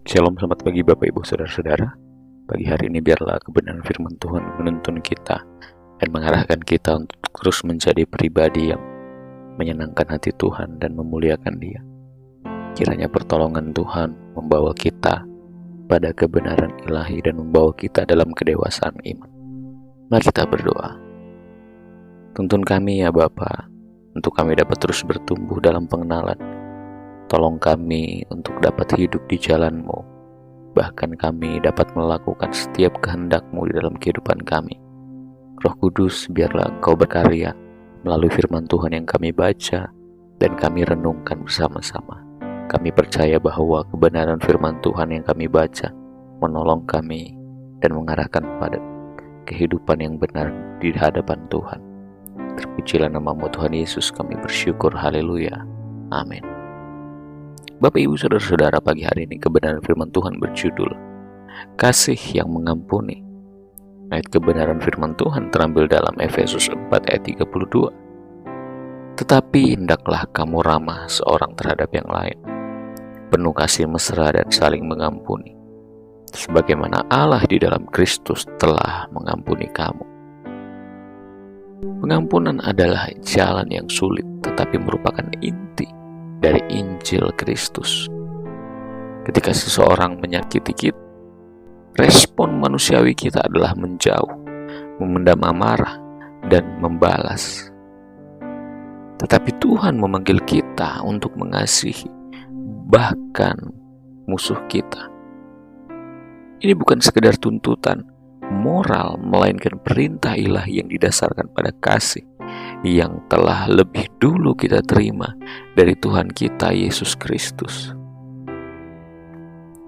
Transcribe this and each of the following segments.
Shalom, selamat pagi Bapak Ibu Saudara-saudara. Pagi hari ini biarlah kebenaran firman Tuhan menuntun kita dan mengarahkan kita untuk terus menjadi pribadi yang menyenangkan hati Tuhan dan memuliakan Dia. Kiranya pertolongan Tuhan membawa kita pada kebenaran ilahi dan membawa kita dalam kedewasaan iman. Mari kita berdoa. Tuntun kami ya Bapa, untuk kami dapat terus bertumbuh dalam pengenalan. Tolong kami untuk dapat hidup di jalan-Mu, bahkan kami dapat melakukan setiap kehendak-Mu di dalam kehidupan kami. Roh Kudus, biarlah Engkau berkarya melalui firman Tuhan yang kami baca dan kami renungkan bersama-sama. Kami percaya bahwa kebenaran firman Tuhan yang kami baca menolong kami dan mengarahkan pada kehidupan yang benar di hadapan Tuhan. Terpujilah nama-Mu Tuhan Yesus, kami bersyukur. Haleluya. Amin. Bapak Ibu Saudara-saudara, pagi hari ini kebenaran firman Tuhan berjudul Kasih yang Mengampuni. Ayat kebenaran firman Tuhan terambil dalam Efesus 4 ayat 32. Tetapi hendaklah kamu ramah seorang terhadap yang lain, penuh kasih mesra dan saling mengampuni, sebagaimana Allah di dalam Kristus telah mengampuni kamu. Pengampunan adalah jalan yang sulit, tetapi merupakan inti dari Injil Kristus. Ketika seseorang menyakiti kita, respon manusiawi kita adalah menjauh, memendam amarah, dan membalas. Tetapi Tuhan memanggil kita untuk mengasihi bahkan musuh kita. Ini bukan sekedar tuntutan moral, melainkan perintah ilahi yang didasarkan pada kasih yang telah lebih dulu kita terima dari Tuhan kita Yesus Kristus.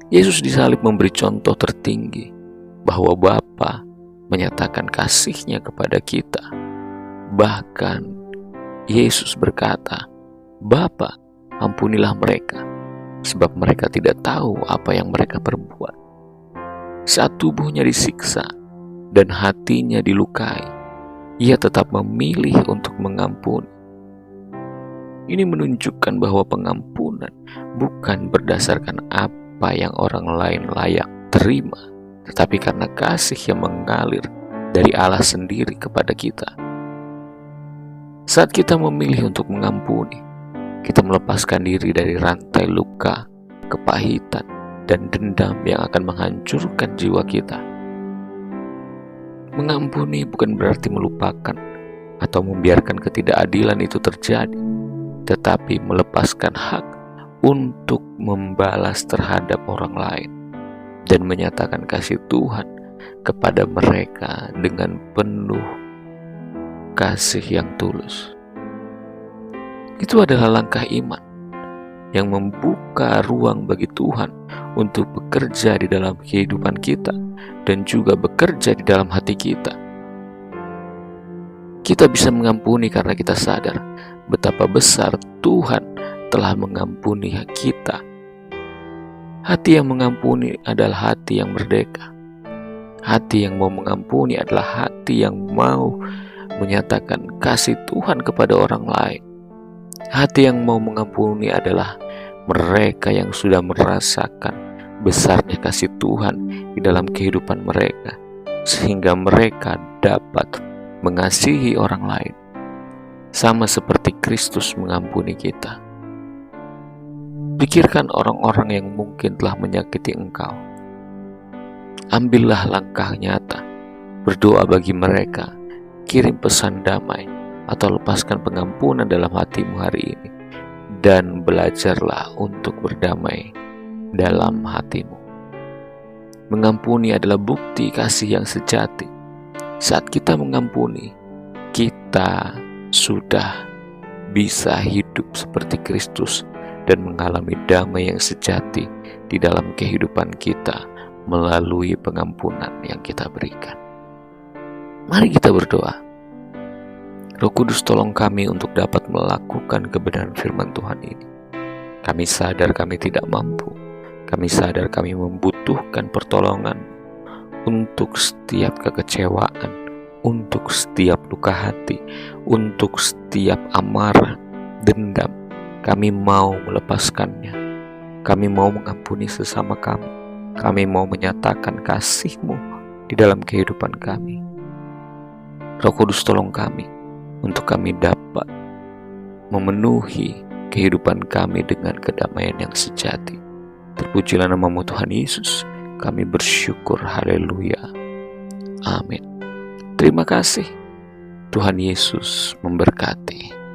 Yesus disalib memberi contoh tertinggi bahwa Bapa menyatakan kasih-Nya kepada kita. Bahkan Yesus berkata, "Bapa, ampunilah mereka, sebab mereka tidak tahu apa yang mereka perbuat." Saat tubuhnya disiksa dan hatinya dilukai, Ia tetap memilih untuk mengampuni. Ini menunjukkan bahwa pengampunan bukan berdasarkan apa yang orang lain layak terima, tetapi karena kasih yang mengalir dari Allah sendiri kepada kita. Saat kita memilih untuk mengampuni, kita melepaskan diri dari rantai luka, kepahitan, dan dendam yang akan menghancurkan jiwa kita. Mengampuni bukan berarti melupakan atau membiarkan ketidakadilan itu terjadi, tetapi melepaskan hak untuk membalas terhadap orang lain dan menyatakan kasih Tuhan kepada mereka dengan penuh kasih yang tulus. Itu adalah langkah iman yang membuka ruang bagi Tuhan untuk bekerja di dalam kehidupan kita dan juga bekerja di dalam hati kita. Kita bisa mengampuni karena kita sadar betapa besar Tuhan telah mengampuni kita. Hati yang mengampuni adalah hati yang merdeka. Hati yang mau mengampuni adalah hati yang mau menyatakan kasih Tuhan kepada orang lain. Hati yang mau mengampuni adalah mereka yang sudah merasakan besarnya kasih Tuhan di dalam kehidupan mereka, sehingga mereka dapat mengasihi orang lain, sama seperti Kristus mengampuni kita. Pikirkan orang-orang yang mungkin telah menyakiti engkau. Ambillah langkah nyata, berdoa bagi mereka, kirim pesan damai, atau lepaskan pengampunan dalam hatimu hari ini, dan belajarlah untuk berdamai dalam hatimu. Mengampuni adalah bukti kasih yang sejati. Saat kita mengampuni, kita sudah bisa hidup seperti Kristus dan mengalami damai yang sejati di dalam kehidupan kita melalui pengampunan yang kita berikan. Mari kita berdoa. Roh Kudus, tolong kami untuk dapat melakukan kebenaran firman Tuhan ini. Kami sadar kami tidak mampu. Kami sadar kami membutuhkan pertolongan untuk setiap kekecewaan, untuk setiap luka hati, untuk setiap amarah, dendam. Kami mau melepaskannya. Kami mau mengampuni sesama kami. Kami mau menyatakan kasih-Mu di dalam kehidupan kami. Roh Kudus, tolong kami untuk kami dapat memenuhi kehidupan kami dengan kedamaian yang sejati. Terpujilah nama-Mu Tuhan Yesus. Kami bersyukur. Haleluya. Amin. Terima kasih. Tuhan Yesus memberkati.